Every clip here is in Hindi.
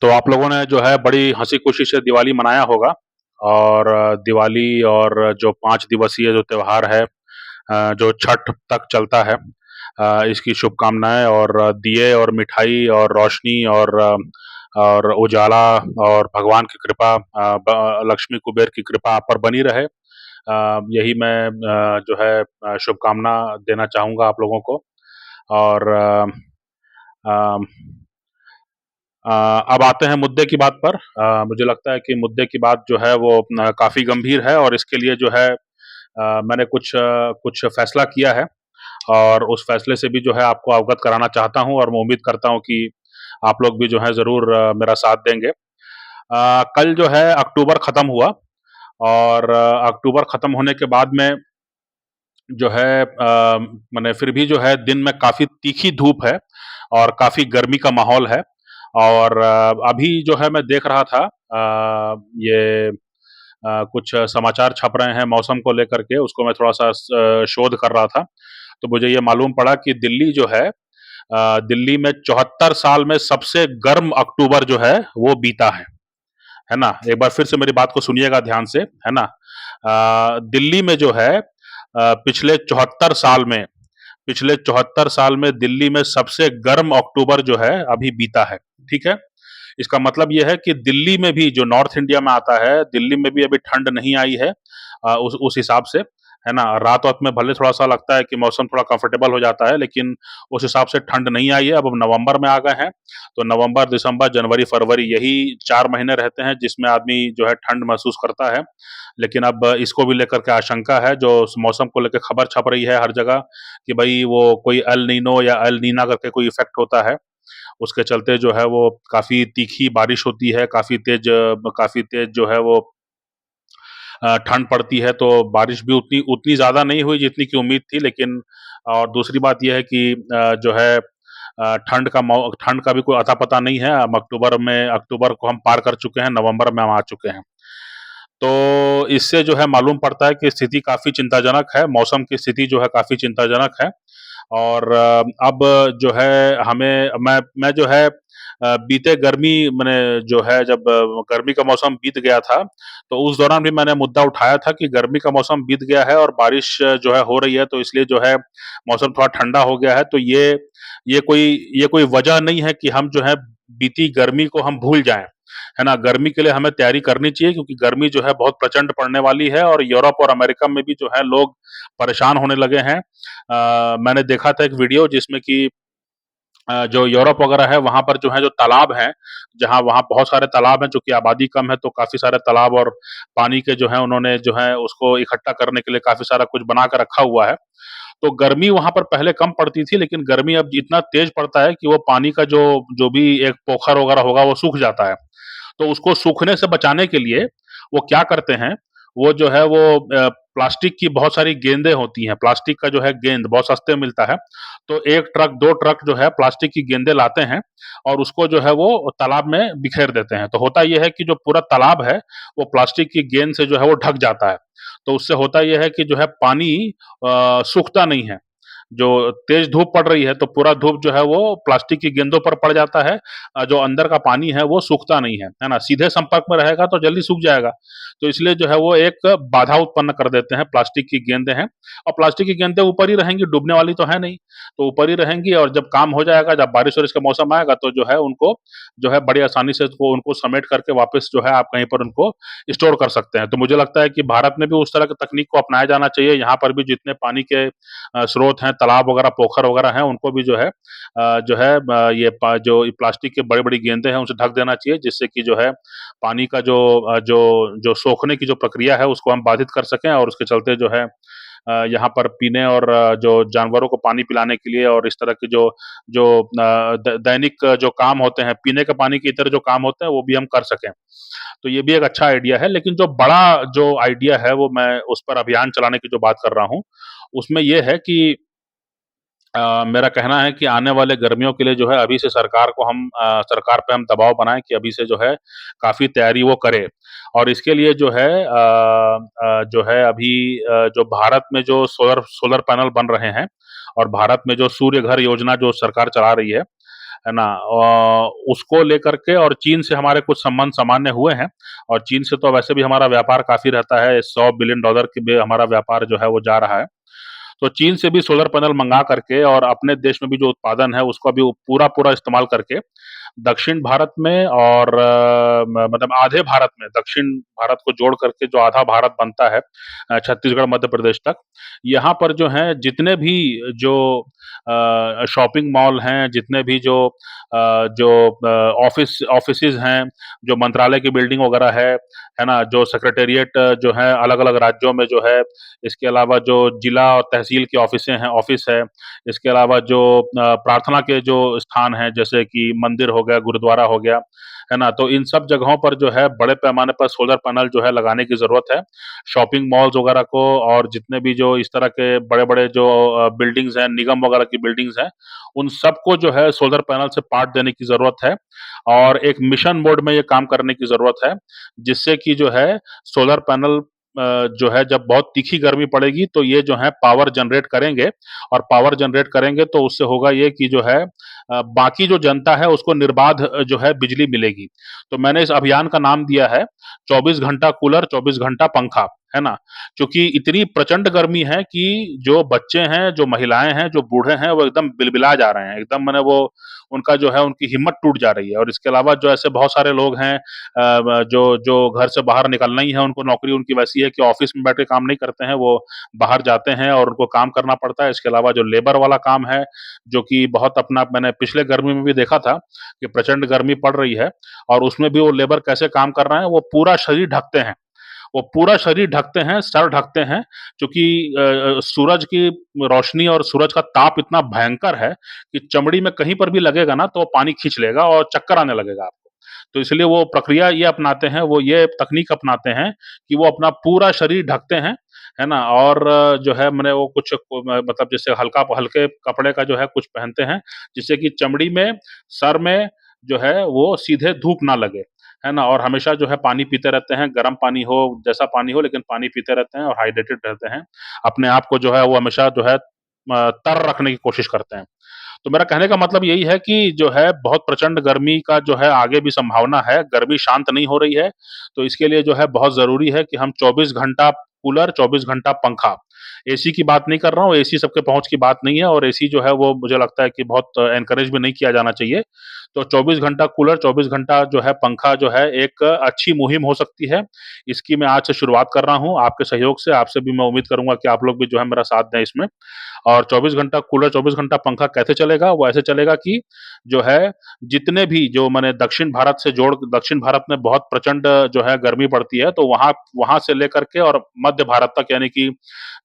तो आप लोगों ने जो है बड़ी हँसी-खुशी से दिवाली मनाया होगा और दिवाली और जो 5 दिवसीय जो त्योहार है जो छठ तक चलता है इसकी शुभकामनाएँ और दिए और मिठाई और रोशनी और उजाला और भगवान की कृपा लक्ष्मी कुबेर की कृपा आप पर बनी रहे। यही मैं जो है शुभकामना देना चाहूँगा आप लोगों को और अ अ, अब आते हैं मुद्दे की बात पर। मुझे लगता है कि मुद्दे की बात जो है वो काफ़ी गंभीर है और इसके लिए जो है मैंने कुछ फ़ैसला किया है और उस फ़ैसले से भी जो है आपको अवगत कराना चाहता हूँ और मैं उम्मीद करता हूँ कि आप लोग भी जो है ज़रूर मेरा साथ देंगे। कल जो है अक्टूबर ख़त्म हुआ और अक्टूबर ख़त्म होने के बाद में जो है माने फिर भी जो है दिन में काफ़ी तीखी धूप है और काफ़ी गर्मी का माहौल है और अभी जो है मैं देख रहा था ये कुछ समाचार छप रहे हैं मौसम को लेकर के, उसको मैं थोड़ा-सा शोध कर रहा था, तो मुझे ये मालूम पड़ा कि दिल्ली जो है दिल्ली में 74 साल में सबसे गर्म अक्टूबर जो है, वो बीता है ना? एक बार फिर से मेरी बात को सुनिएगा ध्यान से, है ना? दिल्ली में जो है पिछले 74 साल में पिछले 74 साल में दिल्ली में सबसे गर्म अक्टूबर जो है अभी बीता है, ठीक है? इसका मतलब ये है कि दिल्ली में भी जो नॉर्थ इंडिया में आता है, दिल्ली में भी अभी ठंड नहीं आई है उस हिसाब से, है ना? रात-वात में भले थोड़ा-सा लगता है कि मौसम थोड़ा कंफर्टेबल हो जाता है, लेकिन उस हिसाब से ठंड नहीं आई है, अब हम नवंबर में आ गए हैं, तो नवंबर, दिसंबर, जनवरी, फरवरी यही 4 महीने रहते हैं जिसमें आदमी जो है ठंड महसूस करता है। लेकिन अब इसको भी लेकर के आशंका है, जो मौसम को लेके खबर छप रही है हर जगह कि भई वो कोई एल नीनो या एल नीना करके कोई इफ़ेक्ट होता है। उसके चलते जो है वो काफ़ी तीखी बारिश होती है, काफ़ी तेज़ जो है वो ठंड पड़ती है, तो बारिश भी उतनी उतनी ज़्यादा नहीं हुई जितनी की उम्मीद थी, लेकिन और दूसरी बात ये है कि जो है ठंड का भी कोई अता-पता नहीं है। हम अक्टूबर को हम पार कर चुके हैं, नवंबर में हम आ चुके हैं। तो इससे जो है मालूम पड़ता है कि स्थिति काफ़ी चिंताजनक है, मौसम की स्थिति जो है काफ़ी चिंताजनक है और अब जो है मैं जो है बीते गर्मी मने जो है जब गर्मी का मौसम बीत गया था, तो उस दौरान भी मैंने मुद्दा उठाया था कि गर्मी का मौसम बीत गया है और बारिश जो है हो रही है, तो इसलिए जो है मौसम थोड़ा ठंडा हो गया है, तो ये कोई ये कोई वजह नहीं है कि हम जो है बीती गर्मी को हम भूल जाएँ, है ना? गर्मी के लिए हमें तैयारी करनी चाहिए क्योंकि गर्मी जो है बहुत प्रचंड पड़ने वाली है और यूरोप और अमेरिका में भी जो है लोग परेशान होने लगे हैं। मैंने देखा था एक वीडियो जिसमें कि जो यूरोप वगैरह है वहाँ पर जो है जो तालाब हैं, जहाँ वहाँ बहुत सारे तालाब हैं चूँकि आबादी कम है तो काफ़ी सारे तालाब और पानी के जो है उन्होंने जो है उसको इकट्ठा करने के लिए काफ़ी सारा कुछ बना के रखा हुआ है। तो गर्मी वहाँ पर पहले कम पड़ती थी लेकिन गर्मी अब इतना तेज़ पड़ता है कि वो पानी का जो जो भी एक पोखर वगैरह होगा वो सूख जाता है। तो उसको सूखने से बचाने के लिए वो क्या करते हैं, वो जो है वो प्लास्टिक की बहुत सारी गेंदें होती हैं, प्लास्टिक का जो है गेंद बहुत सस्ते में मिलता है। तो 1 ट्रक 2 ट्रक जो है प्लास्टिक की गेंदें लाते हैं और उसको जो है वो तालाब में बिखेर देते हैं। तो होता ये है कि जो पूरा तालाब है, वो प्लास्टिक की गेंद से जो है वो ढक जाता है। तो उससे होता ये है कि जो है पानी सूखता नहीं है। जो तेज़ धूप पड़ रही है तो पूरा धूप जो है वो प्लास्टिक की गेंदों पर पड़ जाता है। जो अंदर का पानी है वो सूखता नहीं है ना? सीधे संपर्क में रहेगा तो जल्दी सूख जाएगा। तो इसलिए जो है वो एक बाधा उत्पन्न कर देते हैं, प्लास्टिक की गेंदें हैं और प्लास्टिक की गेंदें ऊपर ही रहेंगी, डूबने वाली तो है नहीं। तो ऊपर ही रहेंगी और जब काम हो जाएगा, जब बारिश-वारिश का मौसम आएगा तो जो है उनको जो है बड़ी आसानी से उनको समेट करके वापस जो है आप कहीं पर उनको स्टोर कर सकते हैं। तो मुझे लगता है कि भारत में भी उस तरह की तकनीक को अपनाया जाना चाहिए। यहाँ पर भी जितने पानी के स्रोत हैं, तालाब वगैरह, पोखर वगैरह हैं, उनको भी जो है जो प्लास्टिक की बड़ी-बड़ी गेंदें हैं, उनसे ढक देना चाहिए, जिससे कि जो है पानी का जो सोखने की जो प्रक्रिया है, उसको हम बाधित कर सकें और उसके चलते जो है यहाँ पर पीने और जो जानवरों को पानी पिलाने के लिए और इस तरह के जो जो दैनिक जो काम होते हैं, पीने के पानी की तरह जो काम होते हैं, वो भी हम कर सकें। तो ये भी एक अच्छा आइडिया है, लेकिन जो बड़ा जो आइडिया है, वो मैं उस पर अभियान चलाने की जो बात कर रहा हूँ, उसमें ये है कि मेरा कहना है कि आने वाले गर्मियों के लिए जो है अभी से सरकार पे हम दबाव बनाएँ कि अभी से जो है काफ़ी तैयारी वो करे। और इसके लिए जो है अभी जो भारत में जो सोलर सोलर पैनल बन रहे हैं और भारत में जो सूर्य घर योजना जो सरकार चला रही है, है ना? उसको लेकर के और चीन से हमारे कुछ संबंध सामान्य हुए हैं और चीन से तो वैसे भी हमारा व्यापार काफ़ी रहता है, $100 बिलियन के भी हमारा व्यापार जो है वो जा रहा है। तो चीन से भी सोलर पैनल मंगा करके और अपने देश में भी जो उत्पादन है उसको अभी पूरा इस्तेमाल करके दक्षिण भारत में और मतलब आधे भारत में दक्षिण भारत को जोड़ करके जो आधा भारत बनता है छत्तीसगढ़ मध्य प्रदेश तक, यहाँ पर जो है जितने भी जो शॉपिंग मॉल हैं, जितने भी जो ऑफिसेज हैं, जो मंत्रालय की बिल्डिंग वगैरह है ना? जो सेक्रेटेरिएट जो है अलग-अलग राज्यों में जो है, इसके अलावा जो जिला और तहसील की ऑफिस है, इसके अलावा जो प्रार्थना के जो स्थान हैं, जैसे कि मंदिर हो गया, गुरुद्वारा हो गया, है ना? तो इन सब जगहों पर जो है बड़े पैमाने पर सोलर पैनल जो है लगाने की ज़रूरत है। शॉपिंग मॉल्स वगैरह को और जितने भी जो इस तरह के बड़े-बड़े जो बिल्डिंग्स हैं, निगम वगैरह की बिल्डिंग्स हैं, उन सबको जो है सोलर पैनल से पाट देने की ज़रूरत है और एक मिशन मोड में ये काम करने की ज़रूरत है, जिससे कि जो है सोलर पैनल जो है जब बहुत तीखी गर्मी पड़ेगी तो ये जो है पावर जनरेट करेंगे और पावर जनरेट करेंगे तो उससे होगा ये कि जो है बाकी जो जनता है उसको निर्बाध जो है बिजली मिलेगी। तो मैंने इस अभियान का नाम दिया है 24 घंटा कूलर, 24 घंटा पंखा, है ना? क्योंकि इतनी प्रचंड गर्मी है कि जो बच्चे हैं, जो महिलाएँ हैं, जो बूढ़े हैं, वो एकदम बिलबिला जा रहे हैं। एकदम माने वो उनका जो है उनकी हिम्मत टूट जा रही है और इसके अलावा जो ऐसे बहुत सारे लोग हैं जो जो घर से बाहर निकलना ही है, उनको नौकरी उनकी वैसी है कि ऑफिस में बैठ के काम नहीं करते हैं, वो बाहर जाते हैं और उनको काम करना पड़ता है। इसके अलावा जो लेबर वाला काम है, जो कि बहुत अपना मैंने पिछले गर्मी में भी देखा था कि प्रचंड गर्मी पड़ रही है और उसमें भी वो लेबर कैसे काम कर रहे हैं, वो पूरा शरीर ढकते हैं। वो पूरा शरीर ढकते हैं, सर ढकते हैं, चूँकि सूरज की रोशनी और सूरज का ताप इतना भयंकर है कि चमड़ी में कहीं पर भी लगेगा ना, तो वो पानी खींच लेगा और चक्कर आने लगेगा आपको। तो इसलिए वो प्रक्रिया ये अपनाते हैं, वो ये तकनीक अपनाते हैं कि वो अपना पूरा शरीर ढकते हैं, है ना? और जो है मने वो कुछ मतलब जैसे हल्के कपड़े का जो है कुछ पहनते हैं, जिससे कि चमड़ी में, सर में जो है वो सीधे धूप ना लगे, है ना? और हमेशा जो है पानी पीते रहते हैं, गर्म पानी हो, जैसा पानी हो लेकिन पानी पीते रहते हैं और हाइड्रेटेड रहते हैं। अपने आप को जो है वो हमेशा जो है तर रखने की कोशिश करते हैं। तो मेरा कहने का मतलब यही है कि जो है बहुत प्रचंड गर्मी का जो है आगे भी संभावना है, गर्मी शांत नहीं हो रही है, तो इसके लिए जो है बहुत ज़रूरी है कि हम 24 घंटा कूलर, 24 घंटा पंखा, एसी की बात नहीं कर रहा हूँ, एसी सबके पहुँच की बात नहीं है और एसी जो है वो मुझे लगता है कि बहुत एनकरेज भी नहीं किया जाना चाहिए। तो 24 घंटा कूलर, 24 घंटा जो है पंखा जो है एक अच्छी मुहिम हो सकती है। इसकी मैं आज से शुरुआत कर रहा हूँ, आपके सहयोग से, आपसे भी मैं उम्मीद करूँगा कि आप लोग भी जो है मेरा साथ दें इसमें। और 24 घंटा कूलर, 24 घंटा पंखा कैसे चलेगा? वो ऐसे चलेगा कि जो है जितने भी जो माने दक्षिण भारत में बहुत प्रचंड जो है गर्मी पड़ती है, तो वहाँ वहाँ से लेकर के और मध्य भारत तक यानी कि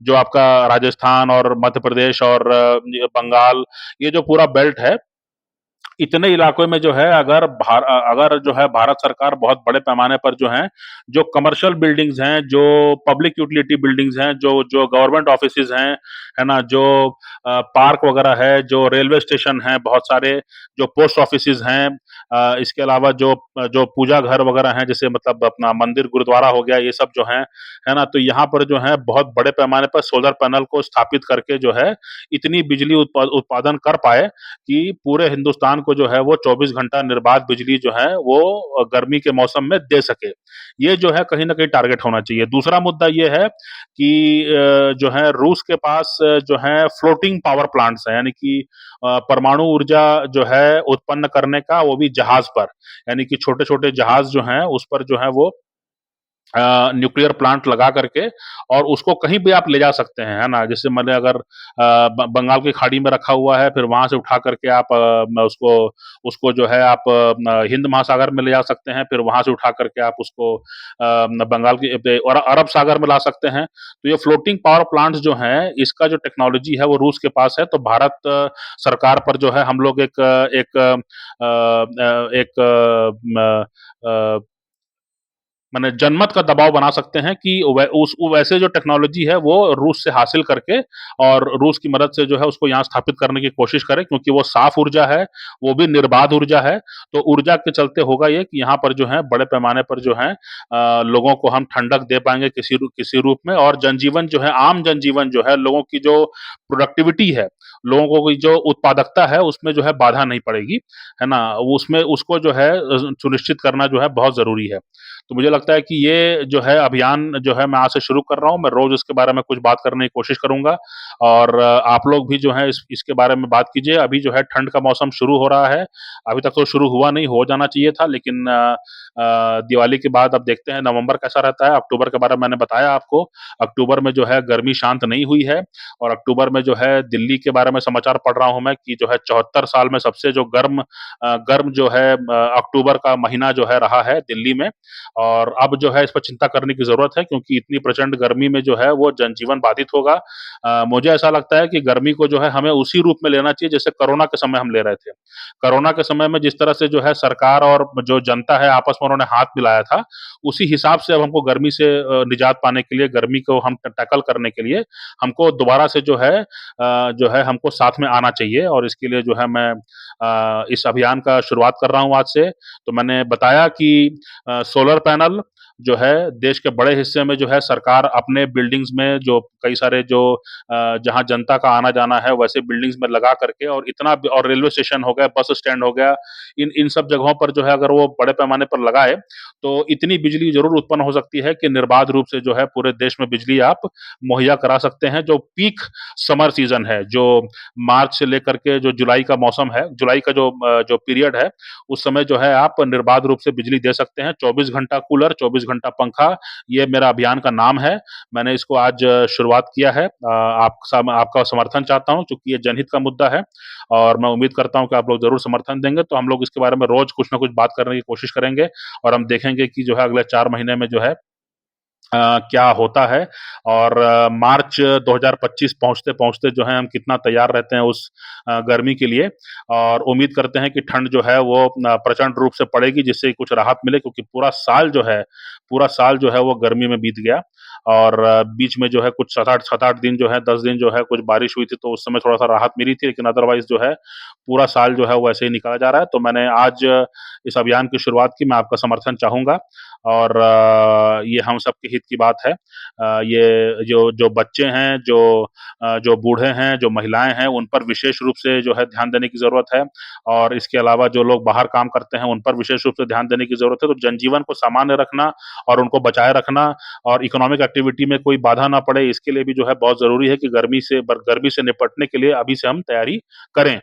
जो आपका राजस्थान और मध्य प्रदेश और ये बंगाल, ये जो पूरा बेल्ट है, इतने इलाकों में जो है अगर जो है भारत सरकार बहुत बड़े पैमाने पर जो है, जो कमर्शियल बिल्डिंग्स हैं, जो पब्लिक यूटिलिटी बिल्डिंग्स हैं, जो जो गवर्नमेंट ऑफिसेज हैं, है ना? जो पार्क वगैरह है, जो रेलवे स्टेशन हैं, बहुत सारे जो पोस्ट ऑफिसेज हैं, इसके अलावा जो पूजा घर वगैरह हैं, जैसे मतलब अपना मंदिर, गुरुद्वारा हो गया, ये सब जो है ना? तो यहाँ पर जो है बहुत बड़े पैमाने पर सोलर पैनल को स्थापित करके जो है, इतनी बिजली उत्पादन कर पाए कि पूरे हिंदुस्तान को जो है वो 24 घंटा निर्बाध बिजली जो है वो गर्मी के मौसम में दे सके। ये जो है कहीं न कहीं टारगेट होना चाहिए। दूसरा मुद्दा ये है कि जो है रूस के पास जो है फ्लोटिंग पावर प्लांट्स हैं, यानी कि परमाणु ऊर्जा जो है उत्पन्न करने का, वो भी जहाज पर। यानी कि छोटे-छोटे जहाज जो हैं उस पर जो है वो न्यूक्लियर प्लांट लगा करके और उसको कहीं भी आप ले जा सकते हैं, है ना? जैसे मान लें अगर बंगाल की खाड़ी में रखा हुआ है, फिर वहाँ से उठा करके आप उसको उसको जो है आप हिंद महासागर में ले जा सकते हैं, फिर वहाँ से उठा करके आप उसको बंगाल की और अरब सागर में ला सकते हैं। तो ये फ्लोटिंग पावर प्लांट्स जो हैं, इसका जो टेक्नोलॉजी है वो रूस के पास है, तो भारत सरकार पर जो है हम लोग एक माने जनमत का दबाव बना सकते हैं कि वैसे जो टेक्नोलॉजी है वो रूस से हासिल करके और रूस की मदद से जो है उसको यहाँ स्थापित करने की कोशिश करें क्योंकि वो साफ ऊर्जा है, वो भी निर्बाध ऊर्जा है। तो ऊर्जा के चलते होगा ये कि यहाँ पर जो है बड़े पैमाने पर जो है लोगों को हम ठंडक दे पाएँगे किसी किसी रूप में और जनजीवन जो है आम जनजीवन जो है लोगों की जो प्रोडक्टिविटी है, लोगों की जो उत्पादकता है उसमें जो है बाधा नहीं पड़ेगी, है ना? उसमें उसको जो है सुनिश्चित करना जो है बहुत ज़रूरी है। तो मुझे लगता है कि ये जो है अभियान जो है मैं आज से शुरू कर रहा हूँ, मैं रोज़ इसके बारे में कुछ बात करने की कोशिश करूँगा और आप लोग भी जो है इसके बारे में बात कीजिए। अभी जो है ठंड का मौसम शुरू हो रहा है, अभी तक तो शुरू हुआ नहीं, हो जाना चाहिए था लेकिन दिवाली के बाद अब देखते हैं नवंबर कैसा रहता है। अक्टूबर के बारे में मैंने बताया आपको, अक्टूबर में जो है गर्मी शांत नहीं हुई है और अक्टूबर में जो है दिल्ली के बारे में समाचार पढ़ रहा हूँ मैं कि जो है 74 साल में सबसे जो गर्म जो है अक्टूबर का महीना जो है रहा है दिल्ली में और अब जो है इस पर चिंता करने की ज़रूरत है क्योंकि इतनी प्रचंड गर्मी में जो है वो जनजीवन बाधित होगा। मुझे ऐसा लगता है कि गर्मी को जो है हमें उसी रूप में लेना चाहिए जैसे कोरोना के समय हम ले रहे थे। कोरोना के समय में जिस तरह से जो है सरकार और जो जनता है आपस में उन्होंने हाथ मिलाया था, उसी हिसाब से अब हमको गर्मी से निजात पाने के लिए, गर्मी को हम टैकल करने के लिए हमको दोबारा से जो है हमको साथ में आना चाहिए और इसके लिए जो है मैं इस अभियान का शुरुआत कर रहा हूँ आज से। तो मैंने बताया कि सोलर पैनल जो है देश के बड़े हिस्से में जो है सरकार अपने बिल्डिंग्स में जो कई सारे जो जहाँ जनता का आना-जाना है वैसे बिल्डिंग्स में लगा करके और इतना और रेलवे स्टेशन हो गया, बस स्टैंड हो गया, इन सब जगहों पर जो है अगर वो बड़े पैमाने पर लगाए, तो इतनी बिजली ज़रूर उत्पन्न हो सकती है कि निर्बाध रूप से जो है पूरे देश में बिजली आप मुहैया करा सकते हैं। जो पीक समर सीज़न है, जो मार्च से लेकर के जो जुलाई का मौसम है, जुलाई का जो पीरियड है, उस समय जो है आप निर्बाध रूप से बिजली दे सकते हैं। 24 घंटा कूलर, 24 घंटा पंखा, ये मेरा अभियान का नाम है। मैंने इसको आज शुरुआत किया है। आपका समर्थन चाहता हूँ क्योंकि ये जनहित का मुद्दा है और मैं उम्मीद करता हूँ कि आप लोग ज़रूर समर्थन देंगे, तो हम लोग इसके बारे में रोज़ कुछ न कुछ बात करने की कोशिश करेंगे और हम देखेंगे कि जो है अगले 4 महीने में जो है क्या होता है और मार्च 2025 पहुँचते-पहुँचते जो है हम कितना तैयार रहते हैं उस गर्मी के लिए और उम्मीद करते हैं कि ठंड जो है वो प्रचंड रूप से पड़ेगी जिससे कुछ राहत मिले क्योंकि पूरा साल जो है वो गर्मी में बीत गया और बीच में जो है कुछ 7-8 दिन जो है 10 दिन जो है कुछ बारिश हुई थी तो उस समय थोड़ा-सा राहत मिली थी लेकिन अदरवाइज़ जो है पूरा साल जो है वो ऐसे ही निकाला जा रहा है। तो मैंने आज इस अभियान की शुरुआत की, मैं आपका समर्थन चाहूँगा और ये हम सबके हित की बात है। ये जो जो बच्चे हैं, जो बूढ़े हैं, जो महिलाएँ हैं, उन पर विशेष रूप से जो है ध्यान देने की ज़रूरत है और इसके अलावा जो लोग बाहर काम करते हैं, उन पर विशेष रूप से ध्यान देने की ज़रूरत है। तो जनजीवन को सामान्य रखना और उनको बचाए रखना और इकोनॉमिक एक्टिविटी में कोई बाधा ना पड़े, इसके लिए भी जो है बहुत ज़रूरी है कि गर्मी से निपटने के लिए अभी से हम तैयारी करें।